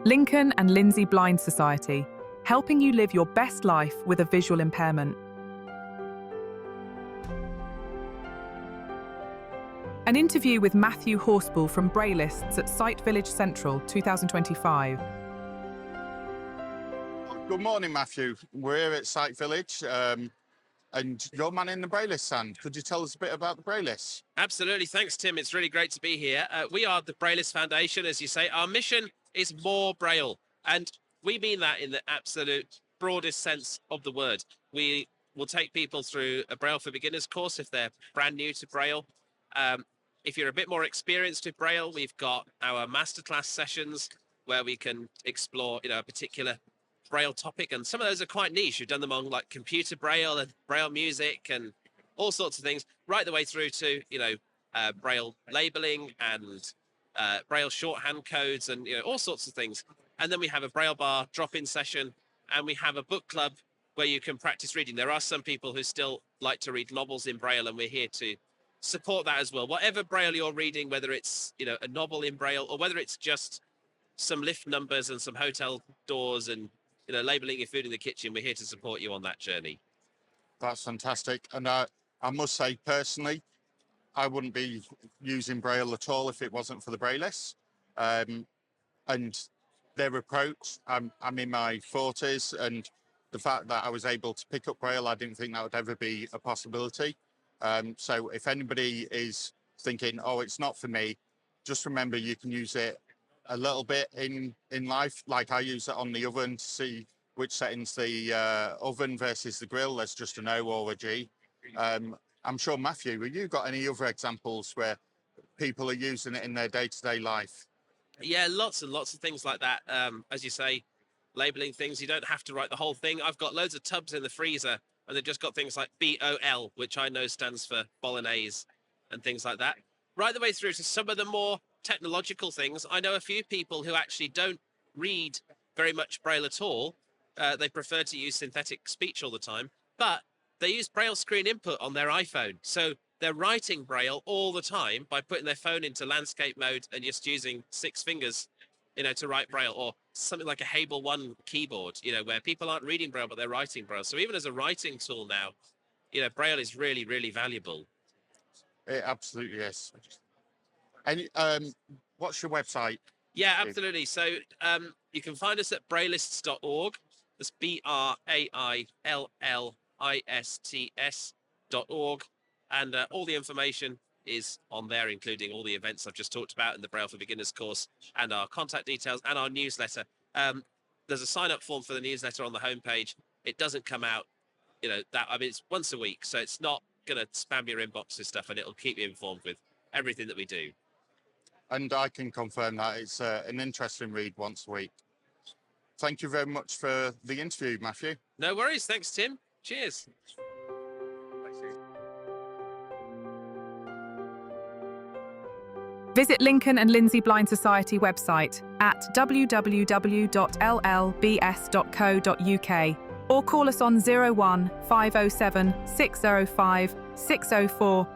Lincoln and Lindsay Blind Society, helping you live your best life with a visual impairment. An interview with Matthew Horspool from Braillists at Sight Village Central 2025. Good morning, Matthew. We're here at Sight Village, and you're manning the Braillists stand. Could you tell us a bit about the Braillists? Absolutely. Thanks, Tim. It's really great to be here. We are the Braillists Foundation, as you say. Our mission is more Braille, and we mean that in the absolute broadest sense of the word. We will take people through a Braille for Beginners course if they're brand new to Braille. If you're a bit more experienced with Braille, we've got our masterclass sessions where we can explore, a particular Braille topic, and some of those are quite niche. We've done them on like computer Braille and Braille music and all sorts of things, right the way through to Braille labeling and Braille shorthand codes and all sorts of things. And then we have a Braille bar drop-in session, and we have a book club where you can practice reading. There are some people who still like to read novels in Braille, and we're here to support that as well. Whatever Braille you're reading, whether it's a novel in Braille or whether it's just some lift numbers and some hotel doors and labeling your food in the kitchen, we're here to support you on that journey. That's fantastic. And I must say, personally, I wouldn't be using Braille at all if it wasn't for the Braillists. And their approach, I'm in my 40s, and the fact that I was able to pick up Braille, I didn't think that would ever be a possibility. So if anybody is thinking, oh, it's not for me, just remember you can use it a little bit in life. Like I use it on the oven to see which settings the oven versus the grill. There's just an O or a G. I'm sure, Matthew, have you got any other examples where people are using it in their day-to-day life? Yeah, lots and lots of things like that. As you say, labeling things, you don't have to write the whole thing. I've got loads of tubs in the freezer, and they've just got things like BOL, which I know stands for bolognese and things like that. Right the way through to some of the more technological things. I know a few people who actually don't read very much Braille at all. They prefer to use synthetic speech all the time, but they use Braille screen input on their iPhone. So they're writing Braille all the time by putting their phone into landscape mode and just using 6 fingers, to write Braille, or something like a Hable One keyboard, where people aren't reading Braille, but they're writing Braille. So even as a writing tool now, Braille is really, really valuable. It absolutely is. And what's your website? Yeah, absolutely. So you can find us at braillists.org. That's BRAILLISTS.org. And all the information is on there, including all the events I've just talked about in the Braille for Beginners course, and our contact details and our newsletter. There's a sign-up form for the newsletter on the homepage. It doesn't come out, it's once a week, so it's not going to spam your inbox with stuff, and it'll keep you informed with everything that we do. And I can confirm that it's an interesting read once a week. Thank you very much for the interview, Matthew. No worries. Thanks, Tim. Cheers. Visit Lincoln and Lindsay Blind Society website at www.llbs.co.uk or call us on 01 507 605 604